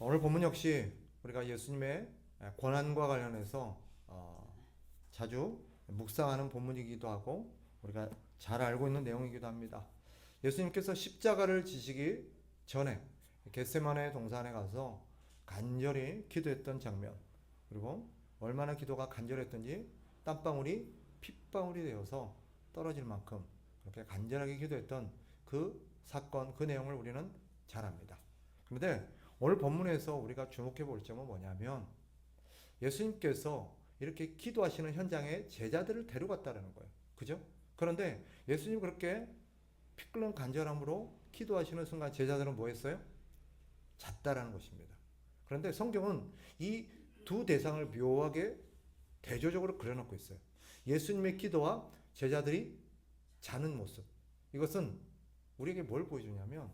오늘 본문 역시 우리가 예수님의 고난과 관련해서 자주 묵상하는 본문이기도 하고 우리가 잘 알고 있는 내용이기도 합니다. 예수님께서 십자가를 지시기 전에 겟세마네 동산에 가서 간절히 기도했던 장면, 그리고 얼마나 기도가 간절했던지 땀방울이 핏방울이 되어서 떨어질 만큼 그렇게 간절하게 기도했던 그 사건, 그 내용을 우리는 잘 압니다. 그런데 오늘 본문에서 우리가 주목해 볼 점은 뭐냐면 예수님께서 이렇게 기도하시는 현장에 제자들을 데려갔다는 거예요. 그죠? 그런데 예수님 그렇게 피 끓는 간절함으로 기도하시는 순간 제자들은 뭐 했어요? 잤다라는 것입니다. 그런데 성경은 이 두 대상을 묘하게 대조적으로 그려놓고 있어요. 예수님의 기도와 제자들이 자는 모습. 이것은 우리에게 뭘 보여주냐면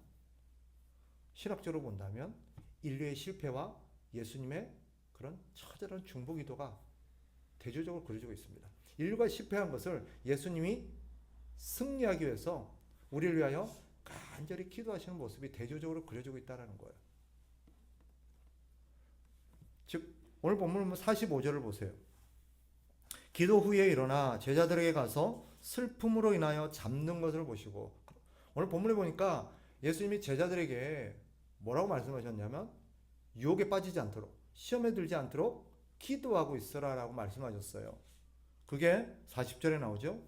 신학적으로 본다면 인류의 실패와 예수님의 그런 처절한 중보 기도가 대조적으로 그려지고 있습니다. 인류가 실패한 것을 예수님이 승리하기 위해서 우리를 위하여 간절히 기도하시는 모습이 대조적으로 그려지고 있다는 거예요. 즉 오늘 본문 45절을 보세요. 기도 후에 일어나 제자들에게 가서 슬픔으로 인하여 잠든 것을 보시고, 오늘 본문에 보니까 예수님이 제자들에게 뭐라고 말씀하셨냐면 유혹에 빠지지 않도록, 시험에 들지 않도록 기도하고 있으라 라고 말씀하셨어요. 그게 40절에 나오죠.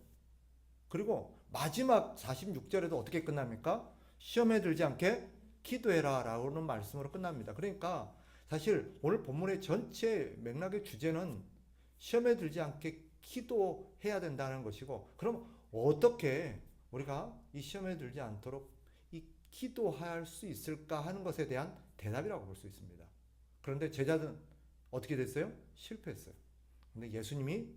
그리고 마지막 46절에도 어떻게 끝납니까? 시험에 들지 않게 기도해라 라고는 말씀으로 끝납니다. 그러니까 사실 오늘 본문의 전체 맥락의 주제는 시험에 들지 않게 기도해야 된다는 것이고, 그럼 어떻게 우리가 이 시험에 들지 않도록 이 기도할 수 있을까 하는 것에 대한 대답이라고 볼 수 있습니다. 그런데 제자들은 어떻게 됐어요? 실패했어요. 근데 예수님이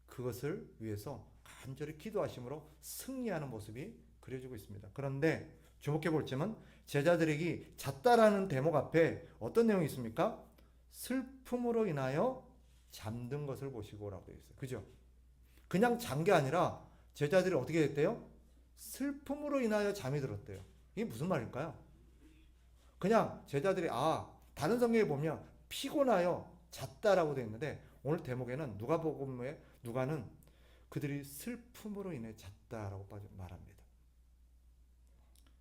그것을 위해서 간절히 기도하심으로 승리하는 모습이 그려지고 있습니다. 그런데 주목해 볼 점은 제자들에게 잤다라는 대목 앞에 어떤 내용이 있습니까? 슬픔으로 인하여 잠든 것을 보시고라고 되어 있어요. 그죠? 그냥 잔 게 아니라 제자들이 어떻게 됐대요? 슬픔으로 인하여 잠이 들었대요. 이게 무슨 말일까요? 그냥 제자들이 다른 성경에 보면 피곤하여 잤다라고 되어 있는데 오늘 대목에는 누가복음에 누가는 그들이 슬픔으로 인해 잤다라고 말합니다.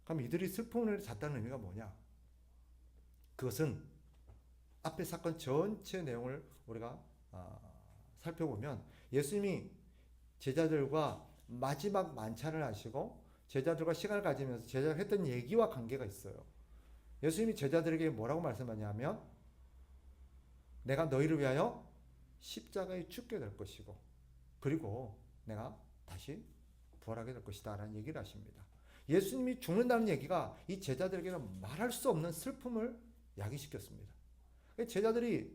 그럼 이들이 슬픔으로 인해 잤다는 의미가 뭐냐? 그것은 앞에 사건 전체 내용을 우리가 살펴보면 예수님이 제자들과 마지막 만찬을 하시고 제자들과 시간을 가지면서 제자가 했던 얘기와 관계가 있어요. 예수님이 제자들에게 뭐라고 말씀하냐면 내가 너희를 위하여 십자가에 죽게 될 것이고 그리고 내가 다시 부활하게 될 것이다 라는 얘기를 하십니다. 예수님이 죽는다는 얘기가 이 제자들에게는 말할 수 없는 슬픔을 야기시켰습니다. 제자들이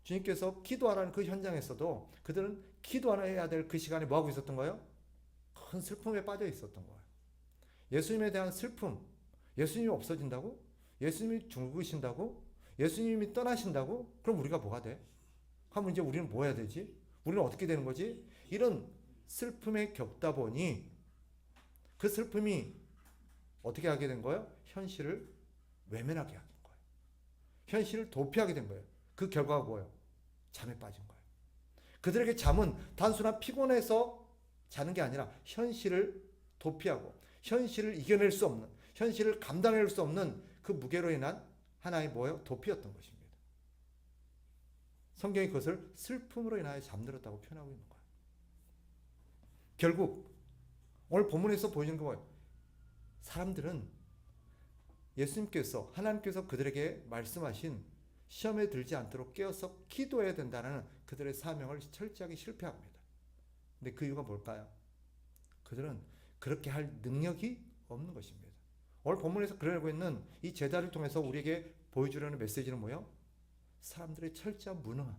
주님께서 기도하라는 그 현장에서도 그들은 기도해야 될 그 시간에 뭐하고 있었던 거예요? 큰 슬픔에 빠져 있었던 거예요. 예수님에 대한 슬픔, 예수님이 없어진다고? 예수님이 죽으신다고? 예수님이 떠나신다고? 그럼 우리가 뭐가 돼? 그럼 이제 우리는 뭐 해야 되지? 우리는 어떻게 되는 거지? 이런 슬픔에 겪다 보니 그 슬픔이 어떻게 하게 된 거예요? 현실을 외면하게 하는 거예요. 현실을 도피하게 된 거예요. 그 결과가 뭐예요? 잠에 빠진 거예요. 그들에게 잠은 단순한 피곤해서 자는 게 아니라 현실을 도피하고 현실을 이겨낼 수 없는, 현실을 감당할 수 없는 그 무게로 인한 하나의 뭐예요? 도피였던 것입니다. 성경이 그것을 슬픔으로 인하여 잠들었다고 표현하고 있는 거예요. 결국 오늘 본문에서 보여주는 게 뭐예요? 사람들은 예수님께서, 하나님께서 그들에게 말씀하신 시험에 들지 않도록 깨어서 기도해야 된다는 그들의 사명을 철저하게 실패합니다. 근데 그 이유가 뭘까요? 그들은 그렇게 할 능력이 없는 것입니다. 오늘 본문에서 그러고 있는 이 제자를 통해서 우리에게 보여주려는 메시지는 뭐예요? 사람들의 철저한 무능함,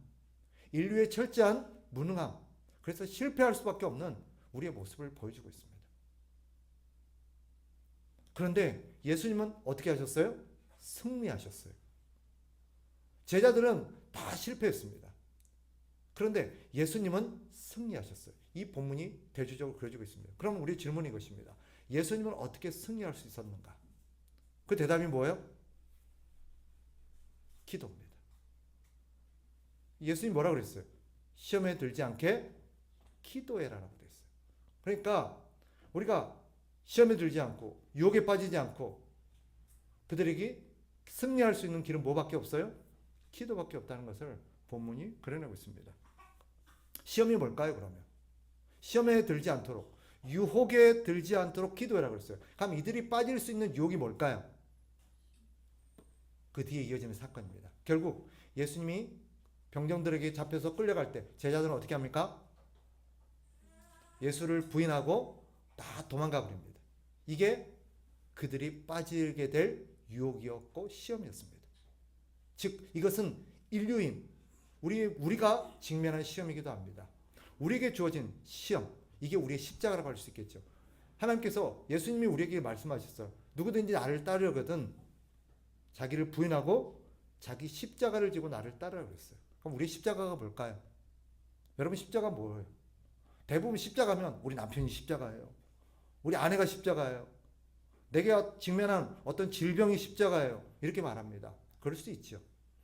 인류의 철저한 무능함, 그래서 실패할 수밖에 없는 우리의 모습을 보여주고 있습니다. 그런데 예수님은 어떻게 하셨어요? 승리하셨어요. 제자들은 다 실패했습니다. 그런데 예수님은 승리하셨어요. 이 본문이 대조적으로 그려지고 있습니다. 그럼 우리 질문이 이것입니다. 예수님은 어떻게 승리할 수 있었는가? 그 대답이 뭐예요? 기도입니다. 예수님이 뭐라 그랬어요? 시험에 들지 않게 기도해라라고 돼 있어요. 그러니까 우리가 시험에 들지 않고 유혹에 빠지지 않고 그들에게 승리할 수 있는 길은 뭐밖에 없어요? 기도밖에 없다는 것을 본문이 그려내고 있습니다. 시험이 뭘까요, 그러면? 시험에 들지 않도록, 유혹에 들지 않도록 기도해라 그랬어요. 그럼 이들이 빠질 수 있는 유혹이 뭘까요? 그 뒤에 이어지는 사건입니다. 결국 예수님이 병정들에게 잡혀서 끌려갈 때 제자들은 어떻게 합니까? 예수를 부인하고 다 도망가 버립니다. 이게 그들이 빠지게 될 유혹이었고 시험이었습니다. 즉 이것은 인류인 우리가 직면한 시험이기도 합니다. 우리에게 주어진 시험, 이게 우리의 십자가라고 할 수 있겠죠. 하나님께서 예수님이 우리에게 말씀하셨어요. 누구든지 나를 따르거든 자기를 부인하고 자기 십자가를 지고 나를 따르라고 했어요. 그럼 우리의 십자가가 뭘까요? 여러분 십자가 뭐예요? 대부분 십자가면 우리 남편이 십자가예요. 우리 아내가 십자가예요. 내가 직면한 어떤 질병이 십자가예요. 이렇게 말합니다. 그럴 수 있죠.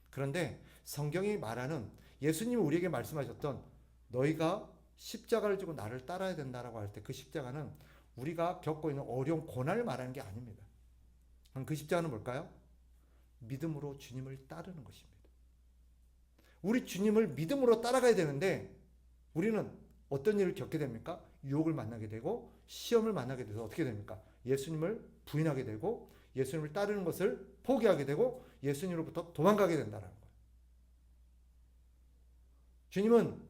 그런데 성경이 말하는 예수님이 우리에게 말씀하셨던 너희가 십자가를 지고 나를 따라야 된다라고 할 때 그 십자가는 우리가 겪고 있는 어려운 고난을 말하는 게 아닙니다. 그럼 그 십자가는 뭘까요? 믿음으로 주님을 따르는 것입니다. 우리 주님을 믿음으로 따라가야 되는데 우리는 어떤 일을 겪게 됩니까? 유혹을 만나게 되고 시험을 만나게 돼서 어떻게 됩니까? 예수님을 부인하게 되고 예수님을 따르는 것을 포기하게 되고 예수님으로부터 도망가게 된다는 거예요. 주님은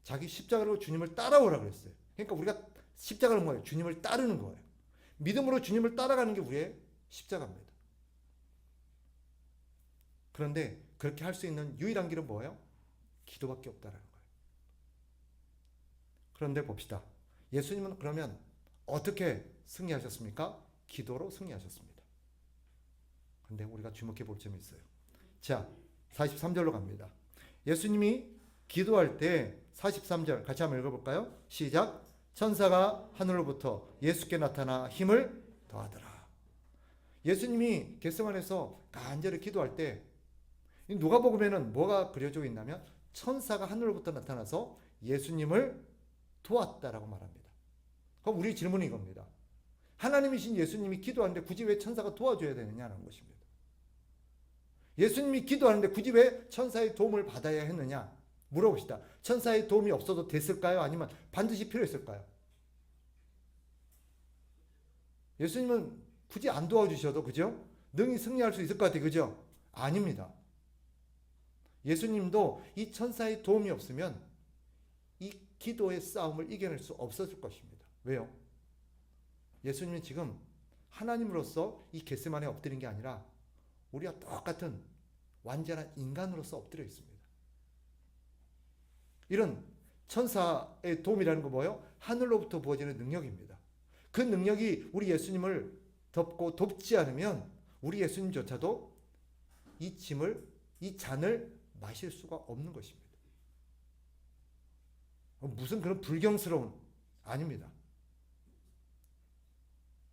자기 십자가로 주님을 따라오라 그랬어요. 그러니까 우리가 십자가는 뭐예요? 주님을 따르는 거예요. 믿음으로 주님을 따라가는 게 우리의 십자가입니다. 그런데 그렇게 할 수 있는 유일한 길은 뭐예요? 기도밖에 없다는 거예요. 그런데 봅시다. 예수님은 그러면 어떻게 승리하셨습니까? 기도로 승리하셨습니다. 그런데 우리가 주목해 볼 점이 있어요. 자, 43절로 갑니다. 예수님이 기도할 때 43절 같이 한번 읽어볼까요? 시작. 천사가 하늘로부터 예수께 나타나 힘을 더하더라. 예수님이 겟세마네에서 간절히 기도할 때 누가복음에는 뭐가 그려져 있냐면 천사가 하늘로부터 나타나서 예수님을 도왔다라고 말합니다. 그럼 우리 질문은 이겁니다. 하나님이신 예수님이 기도하는데 굳이 왜 천사가 도와줘야 되느냐는 것입니다. 예수님이 기도하는데 굳이 왜 천사의 도움을 받아야 했느냐 물어봅시다. 천사의 도움이 없어도 됐을까요? 아니면 반드시 필요했을까요? 예수님은 굳이 안 도와주셔도 그죠? 능히 승리할 수 있을 것 같아요. 그죠? 아닙니다. 예수님도 이 천사의 도움이 없으면 이 기도의 싸움을 이겨낼 수 없었을 것입니다. 왜요? 예수님은 지금 하나님으로서 이 겟세마네에 엎드린 게 아니라 우리와 똑같은 완전한 인간으로서 엎드려 있습니다. 이런 천사의 도움이라는 거 뭐예요? 하늘로부터 부어지는 능력입니다. 그 능력이 우리 예수님을 덮고 돕지 않으면 우리 예수님조차도 이 짐을, 이 잔을 마실 수가 없는 것입니다. 무슨 그런 불경스러운 아닙니다.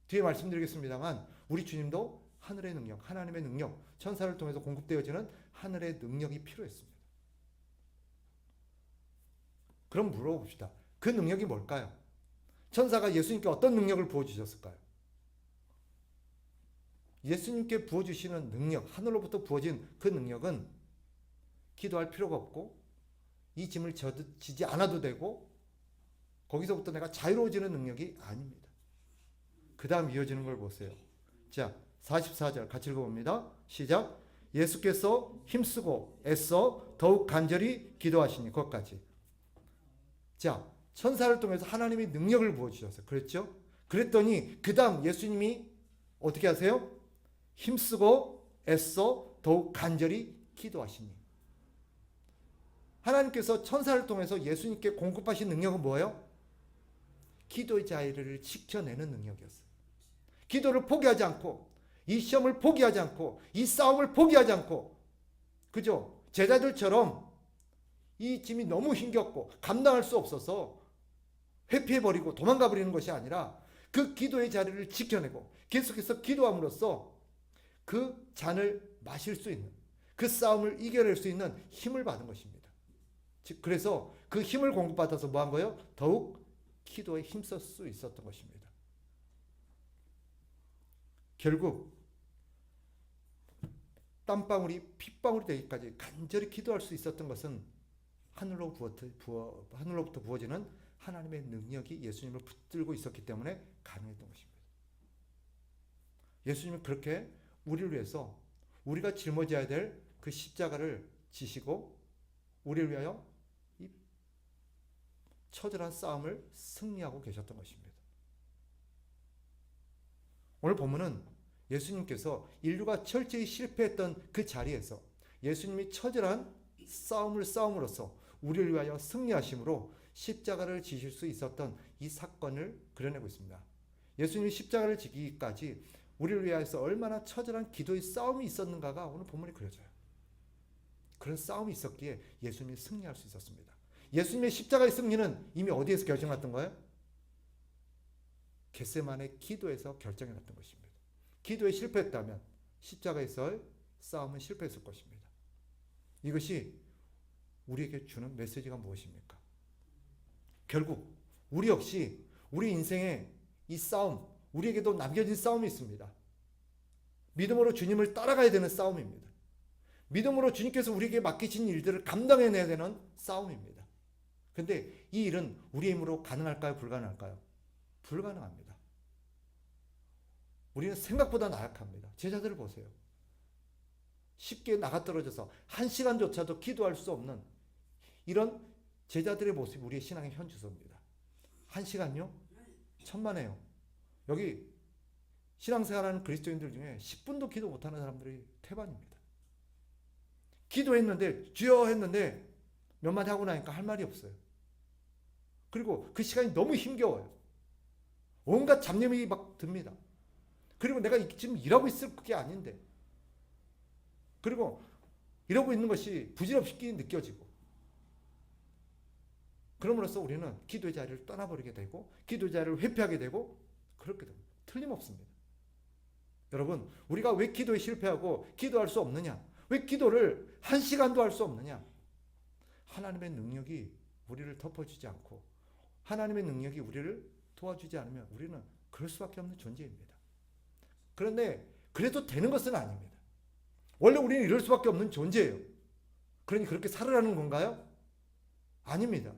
뒤에 말씀드리겠습니다만 우리 주님도 하늘의 능력, 하나님의 능력, 천사를 통해서 공급되어지는 하늘의 능력이 필요했습니다. 그럼 물어봅시다. 그 능력이 뭘까요? 천사가 예수님께 어떤 능력을 부어주셨을까요? 예수님께 부어주시는 능력, 하늘로부터 부어진 그 능력은 기도할 필요가 없고 이 짐을 지지 않아도 되고 거기서부터 내가 자유로워지는 능력이 아닙니다. 그 다음 이어지는 걸 보세요. 자, 44절 같이 읽어봅니다. 시작. 예수께서 힘쓰고 애써 더욱 간절히 기도하시니 것까지. 자, 천사를 통해서 하나님이 능력을 부어주셨어요. 그랬죠? 그랬더니 그 다음 예수님이 어떻게 하세요? 힘쓰고 애써 더욱 간절히 기도하시니. 하나님께서 천사를 통해서 예수님께 공급하신 능력은 뭐예요? 기도의 자유를 지켜내는 능력이었어요. 기도를 포기하지 않고 이 시험을 포기하지 않고 이 싸움을 포기하지 않고 그죠? 제자들처럼 이 짐이 너무 힘겹고 감당할 수 없어서 회피해버리고 도망가버리는 것이 아니라 그 기도의 자리를 지켜내고 계속해서 기도함으로써 그 잔을 마실 수 있는 그 싸움을 이겨낼 수 있는 힘을 받은 것입니다. 즉 그래서 그 힘을 공급받아서 뭐 한 거예요? 더욱 기도에 힘쓸 수 있었던 것입니다. 결국 땀방울이 핏방울이 되기까지 간절히 기도할 수 있었던 것은 하늘로부터 부어지는 하나님의 능력이 예수님을 붙들고 있었기 때문에 가능했던 것입니다. 예수님은 그렇게 우리를 위해서 우리가 짊어져야 될 그 십자가를 지시고 우리를 위하여 이 처절한 싸움을 승리하고 계셨던 것입니다. 오늘 본문은 예수님께서 인류가 철저히 실패했던 그 자리에서 예수님이 처절한 싸움을 싸움으로써 우리를 위하여 승리하심으로 십자가를 지실 수 있었던 이 사건을 그려내고 있습니다. 예수님이 십자가를 지기까지 우리를 위하여서 얼마나 처절한 기도의 싸움이 있었는가가 오늘 본문에 그려져요. 그런 싸움이 있었기에 예수님이 승리할 수 있었습니다. 예수님의 십자가의 승리는 이미 어디에서 결정났던 거예요? 겟세마네 기도에서 결정이 났던 것입니다. 기도에 실패했다면 십자가에서의 싸움은 실패했을 것입니다. 이것이 우리에게 주는 메시지가 무엇입니까? 결국 우리 역시 우리 인생의 이 싸움, 우리에게도 남겨진 싸움이 있습니다. 믿음으로 주님을 따라가야 되는 싸움입니다. 믿음으로 주님께서 우리에게 맡기신 일들을 감당해내야 되는 싸움입니다. 그런데 이 일은 우리의 힘으로 가능할까요? 불가능할까요? 불가능합니다. 우리는 생각보다 나약합니다. 제자들을 보세요. 쉽게 나가떨어져서 1시간조차도 기도할 수 없는 이런 제자들의 모습이 우리의 신앙의 현주소입니다. 1시간요? 천만에요. 여기 신앙생활하는 그리스도인들 중에 10분도 기도 못하는 사람들이 태반입니다. 기도했는데 주여 했는데 몇 마디 하고 나니까 할 말이 없어요. 그리고 그 시간이 너무 힘겨워요. 온갖 잡념이 막 듭니다. 그리고 내가 지금 일하고 있을 그게 아닌데, 그리고 이러고 있는 것이 부질없게 느껴지고, 그럼으로써 우리는 기도의 자리를 떠나버리게 되고 기도의 자리를 회피하게 되고 그렇게 됩니다. 틀림없습니다. 여러분, 우리가 왜 기도에 실패하고 기도할 수 없느냐? 왜 기도를 1시간도 할 수 없느냐? 하나님의 능력이 우리를 덮어주지 않고 하나님의 능력이 우리를 도와주지 않으면 우리는 그럴 수밖에 없는 존재입니다. 그런데 그래도 되는 것은 아닙니다. 원래 우리는 이럴 수밖에 없는 존재예요. 그러니 그렇게 살으라는 건가요? 아닙니다.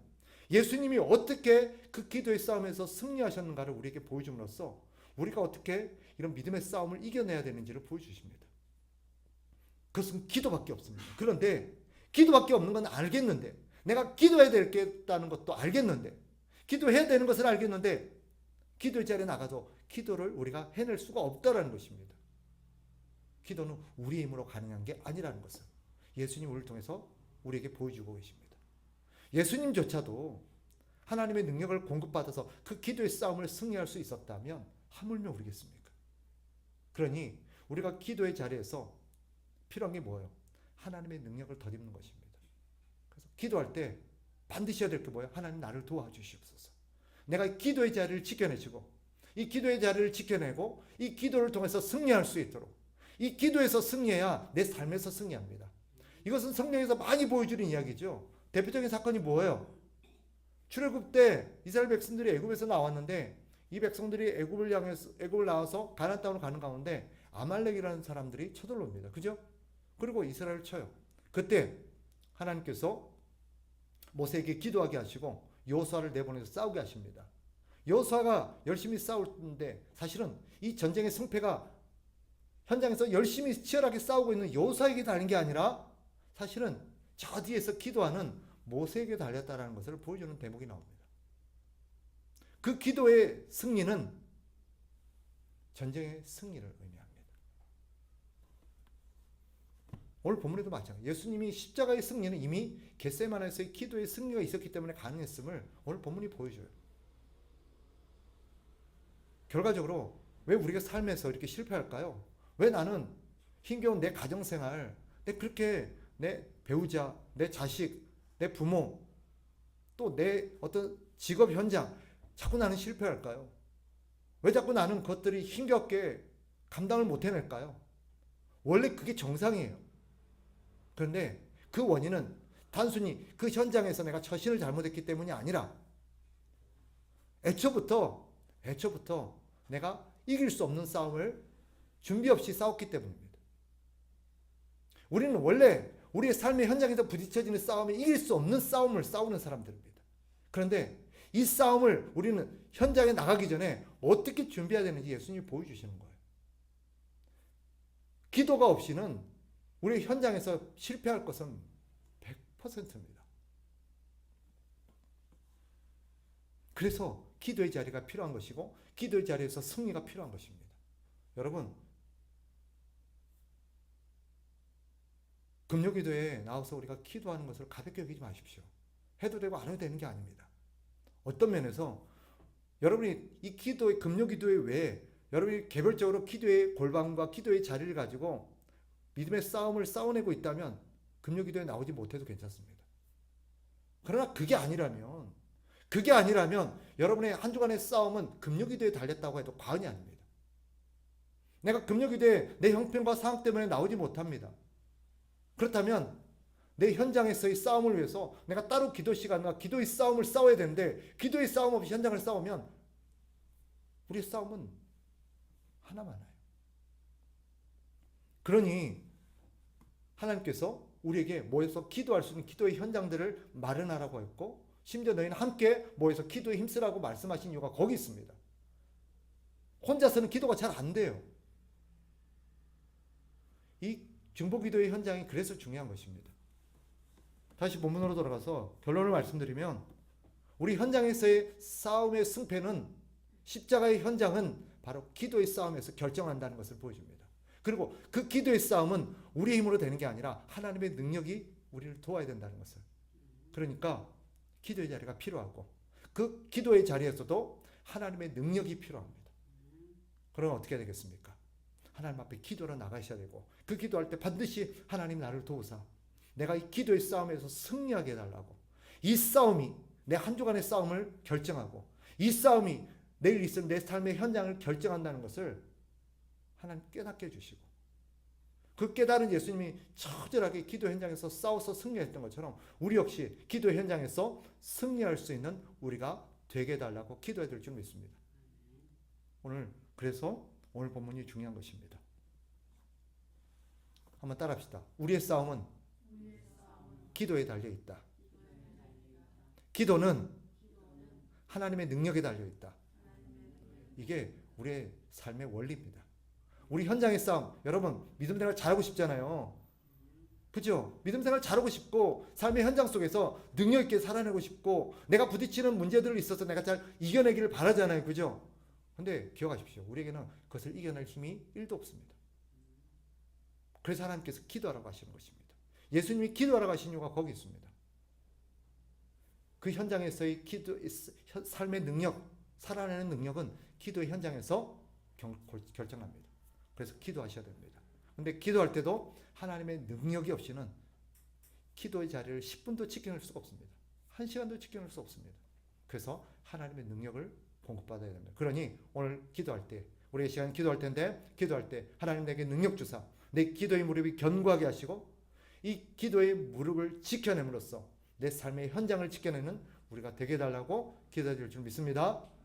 예수님이 어떻게 그 기도의 싸움에서 승리하셨는가를 우리에게 보여줌으로써 우리가 어떻게 이런 믿음의 싸움을 이겨내야 되는지를 보여주십니다. 그것은 기도밖에 없습니다. 그런데 기도밖에 없는 건 알겠는데, 내가 기도해야 되겠다는 것도 알겠는데, 기도해야 되는 것을 알겠는데 기도의 자리에 나가도 기도를 우리가 해낼 수가 없다라는 것입니다. 기도는 우리의 힘으로 가능한 게 아니라는 것을 예수님 우리를 통해서 우리에게 보여주고 계십니다. 예수님조차도 하나님의 능력을 공급받아서 그 기도의 싸움을 승리할 수 있었다면 하물며 우리겠습니까? 그러니 우리가 기도의 자리에서 필요한 게 뭐예요? 하나님의 능력을 덧입는 것입니다. 그래서 기도할 때 반드시 해야 될 게 뭐예요? 하나님 나를 도와주시옵소서. 내가 기도의 자리를 지켜내시고 이 기도의 자리를 지켜내고 이 기도를 통해서 승리할 수 있도록, 이 기도에서 승리해야 내 삶에서 승리합니다. 이것은 성경에서 많이 보여주는 이야기죠. 대표적인 사건이 뭐예요? 출애굽 때 이스라엘 백성들이 애굽에서 나왔는데 이 백성들이 애굽을 나와서 가나안 땅으로 가는 가운데 아말렉이라는 사람들이 쳐들어옵니다. 그죠? 그리고 이스라엘을 쳐요. 그때 하나님께서 모세에게 기도하게 하시고 여호수아를 내보내서 싸우게 하십니다. 여호수아가 열심히 싸우는데 사실은 이 전쟁의 승패가 현장에서 열심히 치열하게 싸우고 있는 여호수아에게 달린 게 아니라 사실은 저 뒤에서 기도하는 모세에게 달렸다는 것을 보여주는 대목이 나옵니다. 그 기도의 승리는 전쟁의 승리를 의미합니다. 오늘 본문에도 마찬가지. 예수님이 십자가의 승리는 이미 겟세마네에서의 기도의 승리가 있었기 때문에 가능했음을 오늘 본문이 보여줘요. 결과적으로 왜 우리가 삶에서 이렇게 실패할까요? 왜 나는 힘겨운 내 가정생활, 내 배우자, 내 자식, 내 부모, 또 내 어떤 직업 현장, 자꾸 나는 실패할까요? 왜 자꾸 나는 그것들이 힘겹게 감당을 못 해낼까요? 원래 그게 정상이에요. 그런데 그 원인은 단순히 그 현장에서 내가 처신을 잘못했기 때문이 아니라 애초부터 내가 이길 수 없는 싸움을 준비 없이 싸웠기 때문입니다. 우리는 원래 우리의 삶의 현장에서 부딪혀지는 싸움에 이길 수 없는 싸움을 싸우는 사람들입니다. 그런데 이 싸움을 우리는 현장에 나가기 전에 어떻게 준비해야 되는지 예수님이 보여주시는 거예요. 기도가 없이는 우리 현장에서 실패할 것은 100%입니다. 그래서 기도의 자리가 필요한 것이고 기도의 자리에서 승리가 필요한 것입니다. 여러분, 금요기도에 나와서 우리가 기도하는 것을 가볍게 여기지 마십시오. 해도 되고 안 해도 되는 게 아닙니다. 어떤 면에서 여러분이 이 기도의 금요기도에 외에 여러분이 개별적으로 기도의 골방과 기도의 자리를 가지고 믿음의 싸움을 싸워내고 있다면 금요기도에 나오지 못해도 괜찮습니다. 그러나 그게 아니라면 여러분의 한 주간의 싸움은 금요기도에 달렸다고 해도 과언이 아닙니다. 내가 금요기도에 내 형편과 상황 때문에 나오지 못합니다. 그렇다면 내 현장에서의 싸움을 위해서 내가 따로 기도 시간과 기도의 싸움을 싸워야 되는데 기도의 싸움 없이 현장을 싸우면 우리의 싸움은 하나만해요. 그러니 하나님께서 우리에게 모여서 기도할 수 있는 기도의 현장들을 마련하라고 했고 심지어 너희는 함께 모여서 기도에 힘쓰라고 말씀하신 이유가 거기 있습니다. 혼자서는 기도가 잘 안 돼요. 이 중보기도의 현장이 그래서 중요한 것입니다. 다시 본문으로 돌아가서 결론을 말씀드리면 우리 현장에서의 싸움의 승패는 십자가의 현장은 바로 기도의 싸움에서 결정한다는 것을 보여줍니다. 그리고 그 기도의 싸움은 우리의 힘으로 되는 게 아니라 하나님의 능력이 우리를 도와야 된다는 것을. 그러니까 기도의 자리가 필요하고 그 기도의 자리에서도 하나님의 능력이 필요합니다. 그럼 어떻게 되겠습니까? 하나님 앞에 기도로 나가셔야 되고 그 기도할 때 반드시 하나님 나를 도우사 내가 이 기도의 싸움에서 승리하게 해달라고 이 싸움이 내 한 주간의 싸움을 결정하고 이 싸움이 내일 있을 내 삶의 현장을 결정한다는 것을 하나님 깨닫게 해주시고 그 깨달은 예수님이 처절하게 기도 현장에서 싸워서 승리했던 것처럼 우리 역시 기도 현장에서 승리할 수 있는 우리가 되게 해달라고 기도해야 될 줄 믿습니다. 그래서 오늘 본문이 중요한 것입니다. 한번 따라합시다. 우리의 싸움은 기도에 달려있다. 기도는 하나님의 능력에 달려있다. 이게 우리의 삶의 원리입니다. 우리 현장의 싸움, 여러분 믿음 생활 잘하고 싶잖아요. 그죠? 믿음 생활 잘하고 싶고 삶의 현장 속에서 능력 있게 살아내고 싶고 내가 부딪히는 문제들을 있어서 내가 잘 이겨내기를 바라잖아요. 그죠? 근데 기억하십시오. 우리에게는 그것을 이겨낼 힘이 1도 없습니다. 그래서 하나님께서 기도하라고 하시는 것입니다. 예수님이 기도하라고 하신 이유가 거기 있습니다. 그 현장에서의 삶의 능력, 살아내는 능력은 기도의 현장에서 결정합니다. 그래서 기도하셔야 됩니다. 근데 기도할 때도 하나님의 능력이 없이는 기도의 자리를 10분도 지켜낼 수가 없습니다. 1시간도 지켜낼 수 없습니다. 그래서 하나님의 능력을 공급받아야 됩니다. 그러니 오늘 기도할 때 우리의 시간 기도할 텐데 기도할 때 하나님 내게 능력 주사 내 기도의 무릎이 견고하게 하시고 이 기도의 무릎을 지켜냄으로써 내 삶의 현장을 지켜내는 우리가 되게 해달라고 기도해 줄 줄 믿습니다.